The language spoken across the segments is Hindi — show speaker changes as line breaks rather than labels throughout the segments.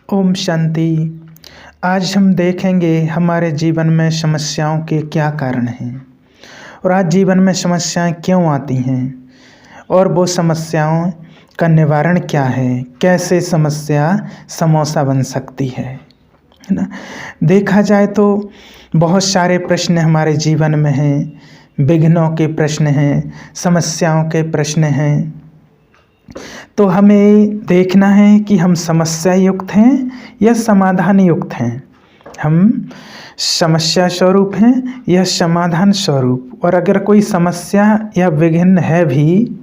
ओम शांति। आज हम देखेंगे हमारे जीवन में समस्याओं के क्या कारण हैं और आज जीवन में समस्याएं क्यों आती हैं और वो समस्याओं का निवारण क्या है, कैसे समस्या समोसा बन सकती है ना। देखा जाए तो बहुत सारे प्रश्न हमारे जीवन में हैं, विघ्नों के प्रश्न हैं, समस्याओं के प्रश्न हैं। तो हमें देखना है कि हम समस्या युक्त हैं या समाधान युक्त हैं। हम समस्या स्वरूप हैं या समाधान स्वरूप। और अगर कोई समस्या या विघ्न है भी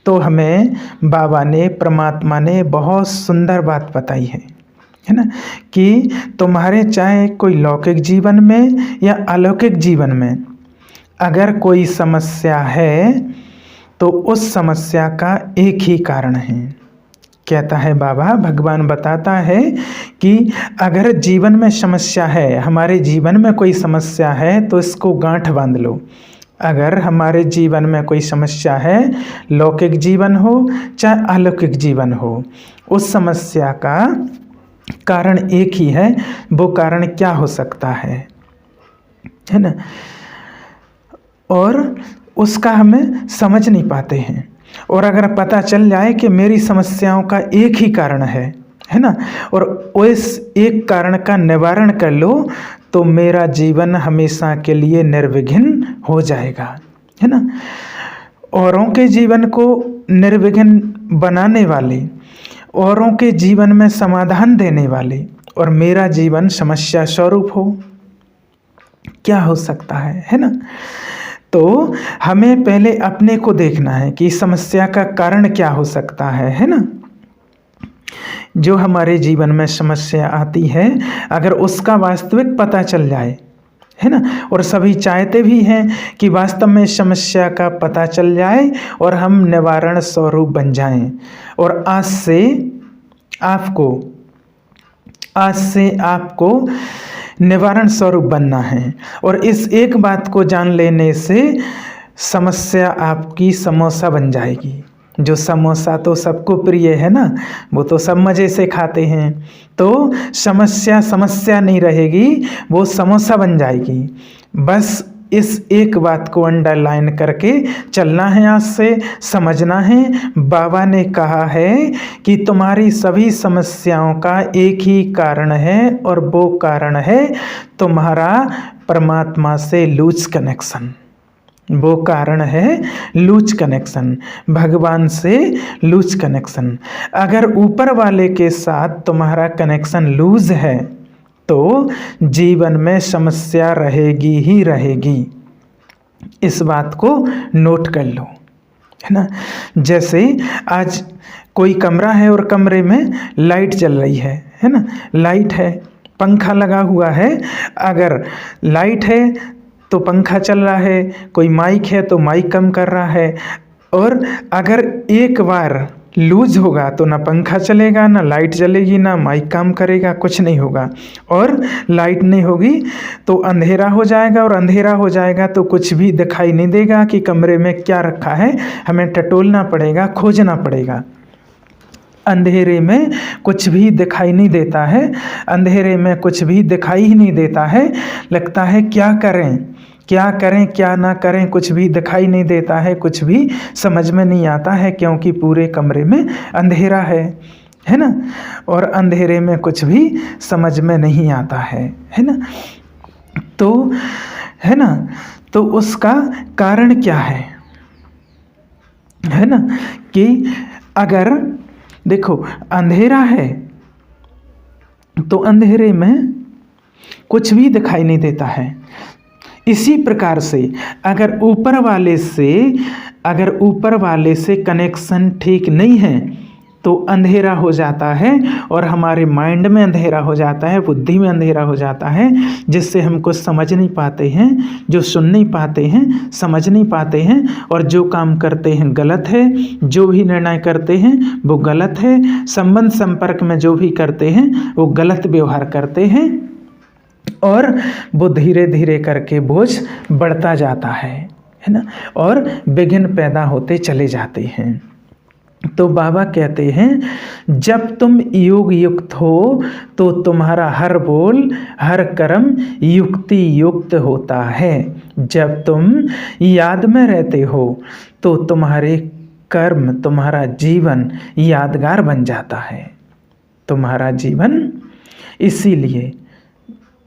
तो हमें बाबा ने, परमात्मा ने बहुत सुंदर बात बताई है ना, कि तुम्हारे चाहे कोई लौकिक जीवन में या अलौकिक जीवन में अगर कोई समस्या है तो उस समस्या का एक ही कारण है। कहता है बाबा, भगवान बताता है कि अगर जीवन में समस्या है, हमारे जीवन में कोई समस्या है तो इसको गांठ बांध लो। अगर हमारे जीवन में कोई समस्या है, लौकिक जीवन हो चाहे अलौकिक जीवन हो, उस समस्या का कारण एक ही है। वो कारण क्या हो सकता है ना, और उसका हमें समझ नहीं पाते हैं। और अगर पता चल जाए कि मेरी समस्याओं का एक ही कारण है ना, और उस एक कारण का निवारण कर लो तो मेरा जीवन हमेशा के लिए निर्विघ्न हो जाएगा, है ना। औरों के जीवन को निर्विघ्न बनाने वाले, औरों के जीवन में समाधान देने वाले, और मेरा जीवन समस्या स्वरूप हो, क्या हो सकता है ना। तो हमें पहले अपने को देखना है कि समस्या का कारण क्या हो सकता है ना। जो हमारे जीवन में समस्या आती है, अगर उसका वास्तविक पता चल जाए, है ना, और सभी चाहते भी हैं कि वास्तव में समस्या का पता चल जाए और हम निवारण स्वरूप बन जाएं। और आज से आपको निवारण स्वरूप बनना है। और इस एक बात को जान लेने से समस्या आपकी समोसा बन जाएगी। जो समोसा तो सबको प्रिय है ना, वो तो सब मज़े से खाते हैं। तो समस्या नहीं रहेगी, वो समोसा बन जाएगी। बस इस एक बात को अंडरलाइन करके चलना है, आज से समझना है। बाबा ने कहा है कि तुम्हारी सभी समस्याओं का एक ही कारण है, और वो कारण है तुम्हारा परमात्मा से लूज कनेक्शन। वो कारण है लूज कनेक्शन, भगवान से लूज कनेक्शन। अगर ऊपर वाले के साथ तुम्हारा कनेक्शन लूज है तो जीवन में समस्या रहेगी ही रहेगी। इस बात को नोट कर लो, है ना। जैसे आज कोई कमरा है और कमरे में लाइट जल रही है ना, लाइट है, पंखा लगा हुआ है। अगर लाइट है तो पंखा चल रहा है, कोई माइक है तो माइक काम कर रहा है। और अगर एक बार लूज होगा तो ना पंखा चलेगा, ना लाइट जलेगी, ना माइक काम करेगा, कुछ नहीं होगा। और लाइट नहीं होगी तो अंधेरा हो जाएगा, और अंधेरा हो जाएगा तो कुछ भी दिखाई नहीं देगा कि कमरे में क्या रखा है। हमें टटोलना पड़ेगा, खोजना पड़ेगा। अंधेरे में कुछ भी दिखाई नहीं देता है, अंधेरे में कुछ भी दिखाई ही नहीं देता है। लगता है क्या करें क्या ना करें, कुछ भी दिखाई नहीं देता है, कुछ भी समझ में नहीं आता है, क्योंकि पूरे कमरे में अंधेरा है ना। और अंधेरे में कुछ भी समझ में नहीं आता है ना। तो है ना, तो उसका कारण क्या है ना, कि अगर देखो अंधेरा है तो अंधेरे में कुछ भी दिखाई नहीं देता है। इसी प्रकार से अगर ऊपर वाले से कनेक्शन ठीक नहीं है तो अंधेरा हो जाता है, और हमारे माइंड में अंधेरा हो जाता है, बुद्धि में अंधेरा हो जाता है, जिससे हम कुछ समझ नहीं पाते हैं, जो सुन नहीं पाते हैं, समझ नहीं पाते हैं, और जो काम करते हैं गलत है, जो भी निर्णय करते हैं वो गलत है, संबंध संपर्क में जो भी करते हैं वो गलत व्यवहार करते हैं, और वो धीरे धीरे करके बोझ बढ़ता जाता है ना, और विघ्न पैदा होते चले जाते हैं। तो बाबा कहते हैं जब तुम योग युक्त हो तो तुम्हारा हर बोल हर कर्म युक्ति युक्त होता है। जब तुम याद में रहते हो तो तुम्हारे कर्म तुम्हारा जीवन यादगार बन जाता है, तुम्हारा जीवन। इसीलिए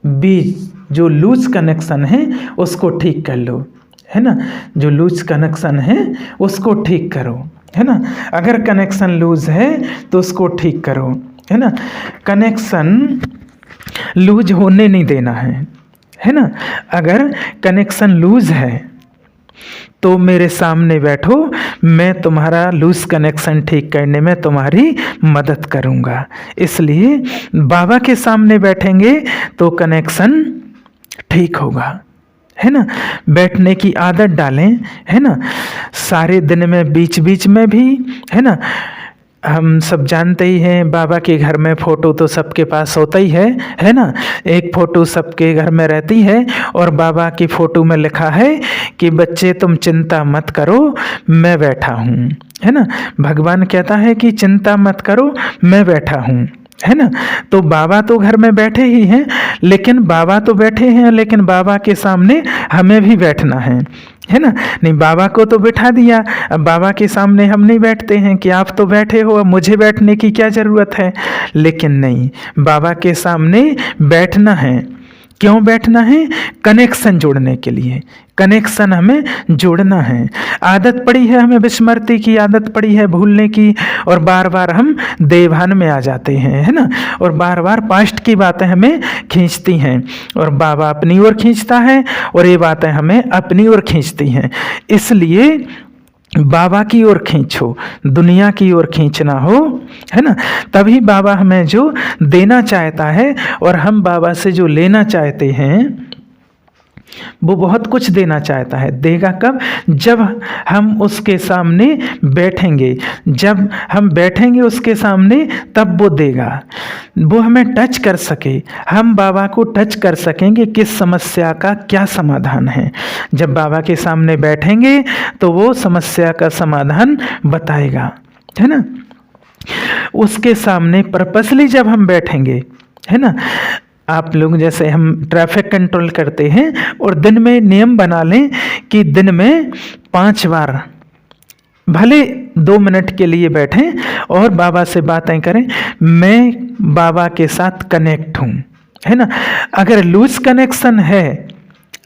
बीच जो लूज कनेक्शन है उसको ठीक कर लो, है ना। जो लूज कनेक्शन है उसको ठीक करो, है ना। अगर कनेक्शन लूज है तो उसको ठीक करो, है ना। कनेक्शन लूज होने नहीं देना है ना। अगर कनेक्शन लूज है तो मेरे सामने बैठो, मैं तुम्हारा लूज कनेक्शन ठीक करने में तुम्हारी मदद करूँगा। इसलिए बाबा के सामने बैठेंगे तो कनेक्शन ठीक होगा, है ना। बैठने की आदत डालें, है ना। सारे दिन में बीच बीच में भी, है ना। हम सब जानते ही हैं बाबा के घर में फ़ोटो तो सबके पास होता ही है ना। एक फ़ोटो सबके घर में रहती है और बाबा की फ़ोटो में लिखा है कि बच्चे तुम चिंता मत करो मैं बैठा हूँ, है ना। भगवान कहता है कि चिंता मत करो मैं बैठा हूँ, है ना। तो बाबा तो घर में बैठे ही हैं, लेकिन बाबा तो बैठे हैं लेकिन बाबा के सामने हमें भी बैठना है ना। नहीं, बाबा को तो बिठा दिया, अब बाबा के सामने हम नहीं बैठते हैं कि आप तो बैठे हो अब मुझे बैठने की क्या ज़रूरत है। लेकिन नहीं, बाबा के सामने बैठना है। क्यों बैठना है? कनेक्शन जोड़ने के लिए। कनेक्शन हमें जोड़ना है। आदत पड़ी है हमें, विस्मृति की आदत पड़ी है, भूलने की, और बार बार हम देवान में आ जाते हैं, है ना। और बार बार पास्ट की बातें हमें खींचती हैं और बाबा अपनी ओर खींचता है और ये बातें हमें अपनी ओर खींचती हैं। इसलिए बाबा की ओर खींचो, दुनिया की ओर खींचना हो, है ना। तभी बाबा हमें जो देना चाहता है और हम बाबा से जो लेना चाहते हैं वो बहुत कुछ देना चाहता है। देगा कब? जब हम उसके सामने बैठेंगे। जब हम बैठेंगे उसके सामने तब वो देगा, वो हमें टच कर सके, हम बाबा को टच कर सकेंगे किस समस्या का क्या समाधान है। जब बाबा के सामने बैठेंगे तो वो समस्या का समाधान बताएगा, है ना। उसके सामने पर्पसली जब हम बैठेंगे, है ना। आप लोग जैसे हम ट्रैफिक कंट्रोल करते हैं और दिन में नियम बना लें कि दिन में 5 बार भले 2 मिनट के लिए बैठें और बाबा से बातें करें, मैं बाबा के साथ कनेक्ट हूँ, है ना। अगर लूज कनेक्शन है,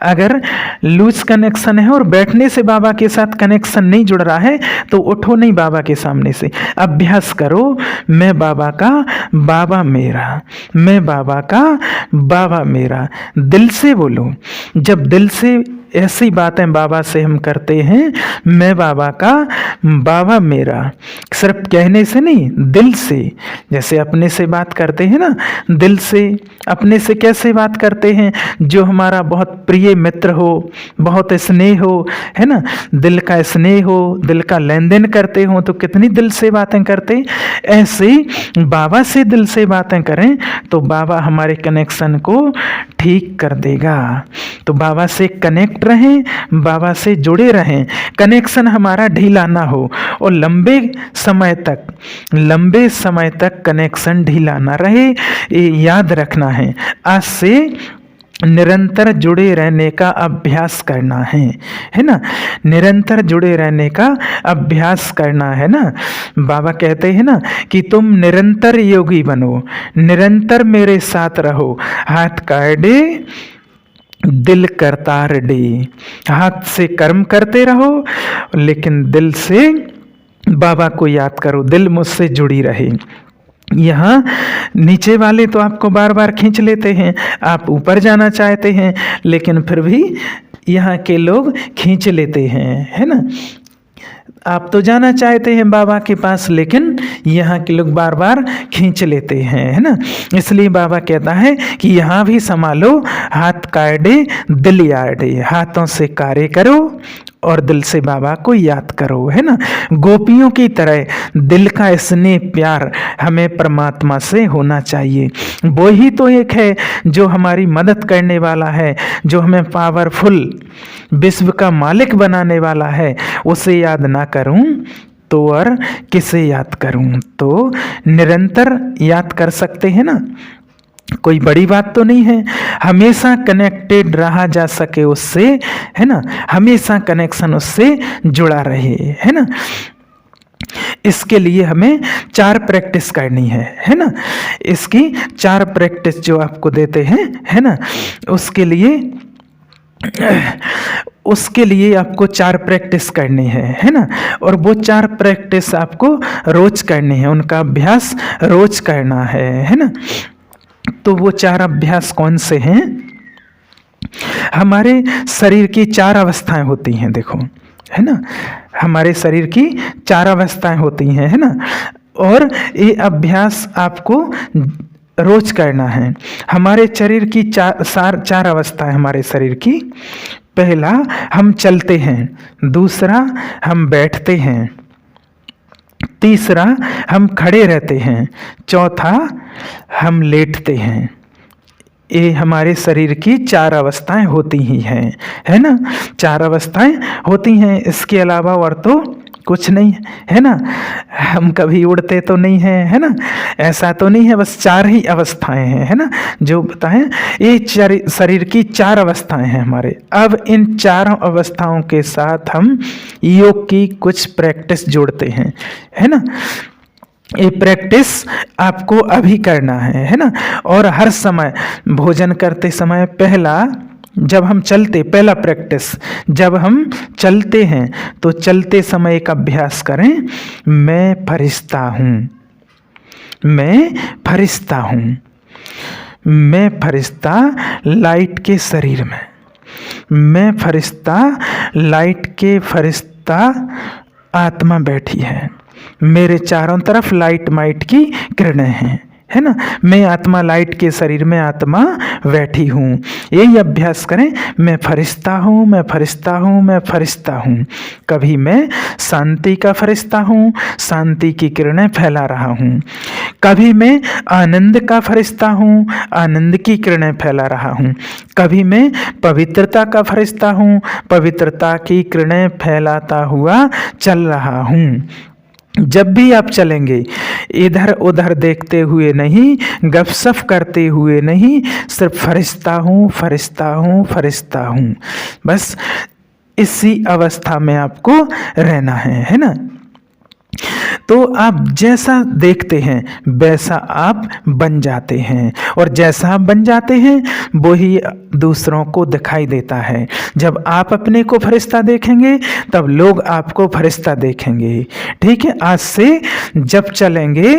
अगर लूज कनेक्शन है और बैठने से बाबा के साथ कनेक्शन नहीं जुड़ रहा है तो उठो नहीं बाबा के सामने से। अभ्यास करो, मैं बाबा का, बाबा मेरा, मैं बाबा का, बाबा मेरा। दिल से बोलो। जब दिल से ऐसी बातें बाबा से हम करते हैं, मैं बाबा का, बाबा मेरा, सिर्फ कहने से नहीं, दिल से। जैसे अपने से बात करते हैं ना, दिल से। अपने से कैसे बात करते हैं? जो हमारा बहुत प्रिय मित्र हो, बहुत स्नेह हो, है ना, दिल का स्नेह हो, दिल का लेन देन करते हो तो कितनी दिल से बातें करते। ऐसे बाबा से दिल से बातें करें तो बाबा हमारे कनेक्शन को ठीक कर देगा। तो बाबा से कनेक्ट रहें, बाबा से जुड़े रहें, कनेक्शन हमारा ढीला ना हो और लंबे समय तक कनेक्शन ढीला ना रहे, ये याद रखना है। आज से निरंतर जुड़े रहने का अभ्यास करना है ना। निरंतर जुड़े रहने का अभ्यास करना है ना। बाबा कहते हैं ना कि तुम निरंतर योगी बनो, निरंतर मेरे साथ रहो, हाथ काटे दिल करता रडे। हाथ से कर्म करते रहो लेकिन दिल से बाबा को याद करो, दिल मुझसे जुड़ी रहे। यहाँ नीचे वाले तो आपको बार बार खींच लेते हैं, आप ऊपर जाना चाहते हैं लेकिन फिर भी यहाँ के लोग खींच लेते हैं, है ना। आप तो जाना चाहते हैं बाबा के पास लेकिन यहाँ के लोग बार बार खींच लेते हैं, है ना। इसलिए बाबा कहता है कि यहाँ भी संभालो, हाथ काटे दिल याडे। हाथों से कार्य करो और दिल से बाबा को याद करो, है ना। गोपियों की तरह दिल का स्नेह प्यार हमें परमात्मा से होना चाहिए। वो ही तो एक है जो हमारी मदद करने वाला है, जो हमें पावरफुल विश्व का मालिक बनाने वाला है। उसे याद ना करूं तो और किसे याद करूं। तो निरंतर याद कर सकते हैं ना, कोई बड़ी बात तो नहीं है। हमेशा कनेक्टेड रहा जा सके उससे, है ना, हमेशा कनेक्शन उससे जुड़ा रहे, है ना। इसके लिए हमें 4 प्रैक्टिस करनी है ना। इसकी 4 प्रैक्टिस जो आपको देते हैं, है ना, उसके लिए आपको 4 प्रैक्टिस करनी है ना। और वो 4 प्रैक्टिस आपको रोज करनी है, उनका अभ्यास रोज करना है ना। तो वो 4 अभ्यास कौन से हैं? हमारे शरीर की 4 अवस्थाएं होती हैं, देखो, है ना, हमारे शरीर की 4 अवस्थाएं होती हैं, है ना। और ये अभ्यास आपको रोज करना है। हमारे शरीर की 4 अवस्थाएं हमारे शरीर की। पहला, हम चलते हैं। दूसरा, हम बैठते हैं। तीसरा, हम खड़े रहते हैं। चौथा, हम लेटते हैं। ये हमारे शरीर की 4 अवस्थाएं होती ही हैं, है ना। 4 अवस्थाएं होती हैं, इसके अलावा और तो कुछ नहीं है ना। हम कभी उड़ते तो नहीं हैं, है ना, ऐसा तो नहीं है, बस 4 ही अवस्थाएं हैं, है ना, जो बताएं। ये शरीर की 4 अवस्थाएं हैं हमारे। अब इन 4 अवस्थाओं के साथ हम योग की कुछ प्रैक्टिस जोड़ते हैं, है ना। ये प्रैक्टिस आपको अभी करना है ना। और हर समय भोजन करते समय पहला प्रैक्टिस, जब हम चलते हैं तो चलते समय एक अभ्यास करें, मैं फरिश्ता हूँ, मैं फरिश्ता हूँ, मैं फरिश्ता लाइट के शरीर में, मैं फरिश्ता लाइट के फरिश्ता आत्मा बैठी है, मेरे चारों तरफ लाइट माइट की किरणें हैं, है ना। मैं आत्मा लाइट के शरीर में आत्मा बैठी हूँ। यही अभ्यास करें, मैं फरिश्ता हूँ, मैं फरिश्ता हूँ, मैं फरिश्ता हूँ। कभी मैं शांति का फरिश्ता हूँ, शांति की किरणें फैला रहा हूँ। कभी मैं आनंद का फरिश्ता हूँ, आनंद की किरणें फैला रहा हूँ। कभी मैं पवित्रता का फरिश्ता हूँ, पवित्रता की किरणें फैलाता हुआ चल रहा हूँ। जब भी आप चलेंगे, इधर उधर देखते हुए नहीं, गपशप करते हुए नहीं, सिर्फ फरिश्ता हूँ, फरिश्ता हूँ, फरिश्ता हूँ, बस इसी अवस्था में आपको रहना है ना। तो आप जैसा देखते हैं वैसा आप बन जाते हैं, और जैसा आप बन जाते हैं वही दूसरों को दिखाई देता है। जब आप अपने को फरिश्ता देखेंगे तब लोग आपको फरिश्ता देखेंगे। ठीक है, आज से जब चलेंगे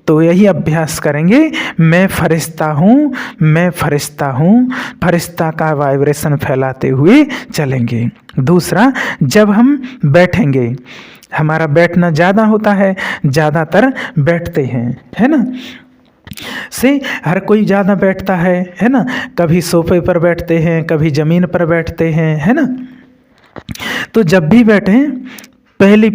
तो यही अभ्यास करेंगे, मैं फरिश्ता हूँ, मैं फरिश्ता हूँ, फरिश्ता का वाइब्रेशन फैलाते हुए चलेंगे। दूसरा, जब हम बैठेंगे, हमारा बैठना ज़्यादा होता है, ज़्यादातर बैठते हैं, है ना। से हर कोई ज़्यादा बैठता है ना। कभी सोफे पर बैठते हैं, कभी ज़मीन पर बैठते हैं, है ना। तो जब भी बैठें, पहली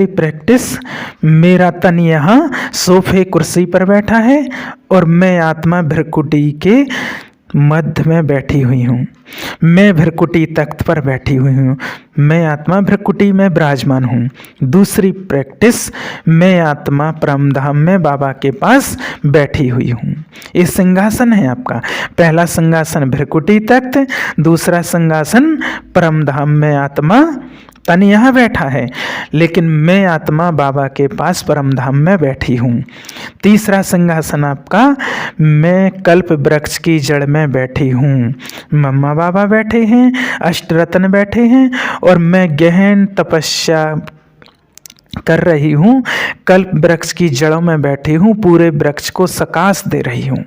प्रैक्टिस, मेरा तन यहाँ सोफे कुर्सी पर बैठा है और मैं आत्मा भ्रकुटी के मध्य में बैठी हुई हूँ, मैं भ्रकुटी तख्त पर बैठी हुई हूँ, मैं आत्मा भ्रकुटी में विराजमान हूँ। दूसरी प्रैक्टिस, मैं आत्मा परमधाम में बाबा के पास बैठी हुई हूँ। ये सिंहासन है आपका। पहला सिंहासन भ्रकुटी तख्त, दूसरा सिंहासन परमधाम में आत्मा तन यहाँ बैठा है, लेकिन मैं आत्मा बाबा के पास परमधाम में बैठी हूँ। तीसरा सिंहासन आपका, मैं कल्प वृक्ष की जड़ में बैठी हूँ, मम्मा बाबा बैठे हैं, अष्टरत्न बैठे हैं, और मैं गहन तपस्या कर रही हूँ, कल्प वृक्ष की जड़ों में बैठी हूँ, पूरे वृक्ष को सकाश दे रही हूँ,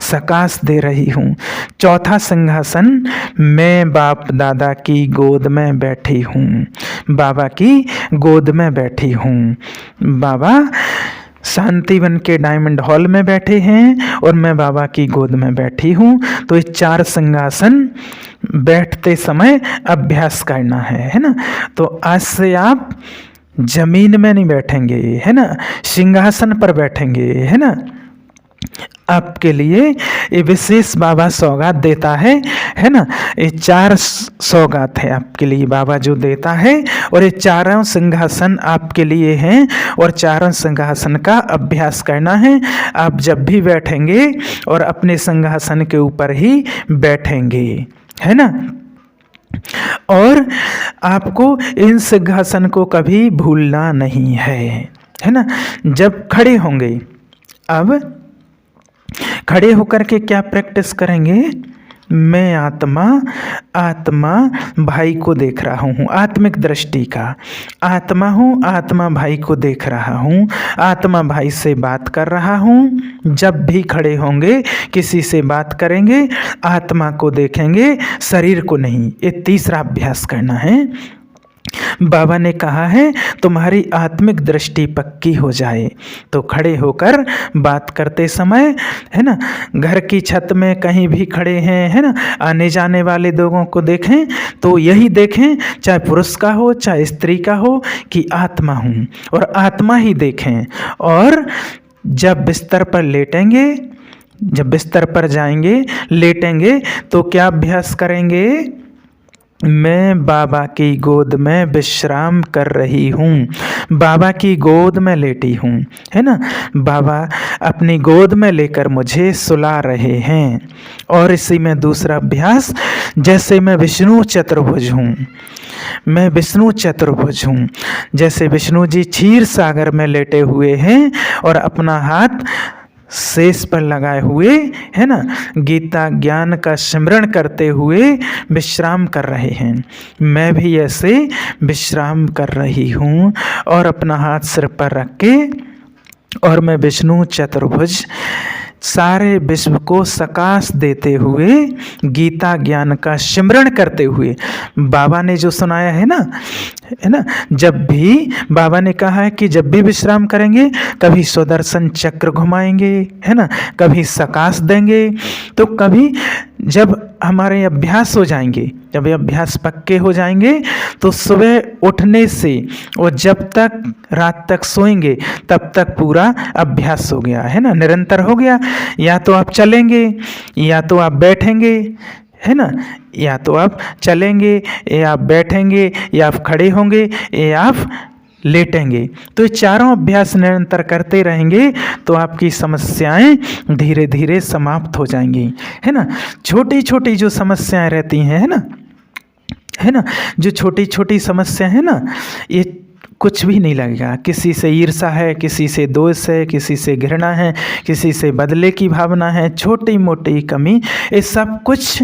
सकाश दे रही हूँ। चौथा सिंहासन, मैं बाप दादा की गोद में बैठी हूँ, बाबा की गोद में बैठी हूँ। बाबा शांतिवन के डायमंड हॉल में बैठे हैं और मैं बाबा की गोद में बैठी हूँ। तो ये 4 सिंहासन बैठते समय अभ्यास करना है ना। तो आज से आप जमीन में नहीं बैठेंगे, है ना, सिंहासन पर बैठेंगे, है ना। आपके लिए ये विशेष बाबा सौगात देता है ना। ये 4 सौगात है आपके लिए बाबा जो देता है, और ये चारों सिंहासन आपके लिए हैं, और चारों सिंहासन का अभ्यास करना है। आप जब भी बैठेंगे और अपने सिंहासन के ऊपर ही बैठेंगे, है ना। और आपको इन सिंहासन को कभी भूलना नहीं है ना। जब खड़े होंगे, अब खड़े होकर के क्या प्रैक्टिस करेंगे? मैं आत्मा भाई को देख रहा हूँ, आत्मिक दृष्टि का आत्मा हूँ, आत्मा भाई को देख रहा हूँ, आत्मा भाई से बात कर रहा हूँ। जब भी खड़े होंगे, किसी से बात करेंगे, आत्मा को देखेंगे, शरीर को नहीं। ये तीसरा अभ्यास करना है। बाबा ने कहा है तुम्हारी आत्मिक दृष्टि पक्की हो जाए तो खड़े होकर बात करते समय, है ना, घर की छत में कहीं भी खड़े हैं, है ना, आने जाने वाले लोगों को देखें तो यही देखें, चाहे पुरुष का हो चाहे स्त्री का हो, कि आत्मा हूँ, और आत्मा ही देखें। और जब बिस्तर पर लेटेंगे, जब बिस्तर पर जाएंगे, लेटेंगे, तो क्या अभ्यास करेंगे? मैं बाबा की गोद में विश्राम कर रही हूँ, बाबा की गोद में लेटी हूँ, है ना। बाबा अपनी गोद में लेकर मुझे सुला रहे हैं। और इसी में दूसरा अभ्यास, जैसे मैं विष्णु चतुर्भुज हूँ, मैं विष्णु चतुर्भुज हूँ। जैसे विष्णु जी क्षीर सागर में लेटे हुए हैं और अपना हाथ शेष पर लगाए हुए, है ना, गीता ज्ञान का सिमरण करते हुए विश्राम कर रहे हैं। मैं भी ऐसे विश्राम कर रही हूँ और अपना हाथ सिर पर रख के, और मैं विष्णु चतुर्भुज सारे विश्व को सकाश देते हुए, गीता ज्ञान का सिमरण करते हुए, बाबा ने जो सुनाया है ना, है ना, जब भी बाबा ने कहा है कि जब भी विश्राम करेंगे, कभी सुदर्शन चक्र घुमाएंगे, है ना, कभी सकाश देंगे, तो कभी जब हमारे अभ्यास हो जाएंगे, जब ये अभ्यास पक्के हो जाएंगे, तो सुबह उठने से और जब तक रात तक सोएंगे तब तक पूरा अभ्यास हो गया, है ना, निरंतर हो गया। या तो आप चलेंगे, या तो आप बैठेंगे, है ना, या तो आप चलेंगे, या आप बैठेंगे, या आप खड़े होंगे, या आप लेटेंगे। तो ये चारों अभ्यास निरंतर करते रहेंगे तो आपकी समस्याएं धीरे धीरे समाप्त हो जाएंगी, है ना। छोटी छोटी जो समस्याएं रहती हैं, है ना, जो छोटी छोटी समस्या है ना, ये कुछ भी नहीं लगेगा। किसी से ईर्ष्या है, किसी से दोष है, किसी से घृणा है, किसी से बदले की भावना है, छोटी मोटी कमी, ये सब कुछ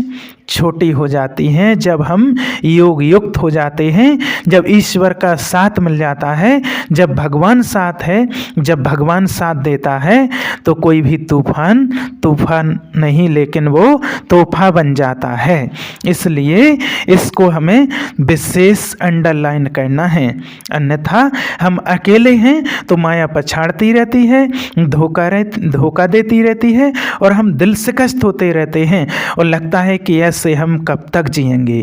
छोटी हो जाती हैं जब हम योग युक्त हो जाते हैं, जब ईश्वर का साथ मिल जाता है, जब भगवान साथ है, जब भगवान साथ देता है, तो कोई भी तूफान नहीं, लेकिन वो तोहफा बन जाता है। इसलिए इसको हमें विशेष अंडरलाइन करना है, अन्यथा हम अकेले हैं तो माया पछाड़ती रहती है, धोखा देती रहती है, और हम दिल शिकस्त होते रहते हैं और लगता है कि से हम कब तक जिएंगे।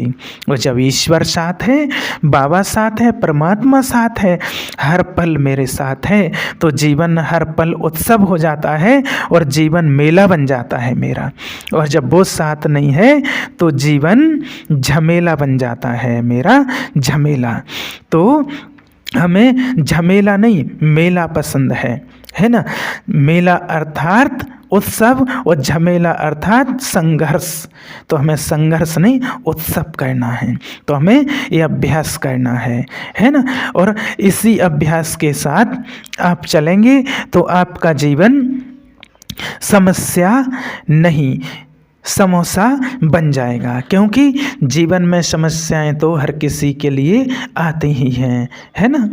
और जब ईश्वर साथ है, बाबा साथ है, परमात्मा साथ है, हर पल मेरे साथ है, तो जीवन हर पल उत्सव हो जाता है और जीवन मेला बन जाता है मेरा। और जब वो साथ नहीं है तो जीवन झमेला बन जाता है मेरा, झमेला। तो हमें झमेला नहीं, मेला पसंद है ना। मेला अर्थात उत्सव और झमेला अर्थात संघर्ष। तो हमें संघर्ष नहीं, उत्सव करना है, तो हमें ये अभ्यास करना है ना। और इसी अभ्यास के साथ आप चलेंगे तो आपका जीवन समस्या नहीं, समोसा बन जाएगा। क्योंकि जीवन में समस्याएं तो हर किसी के लिए आती ही हैं, है ना।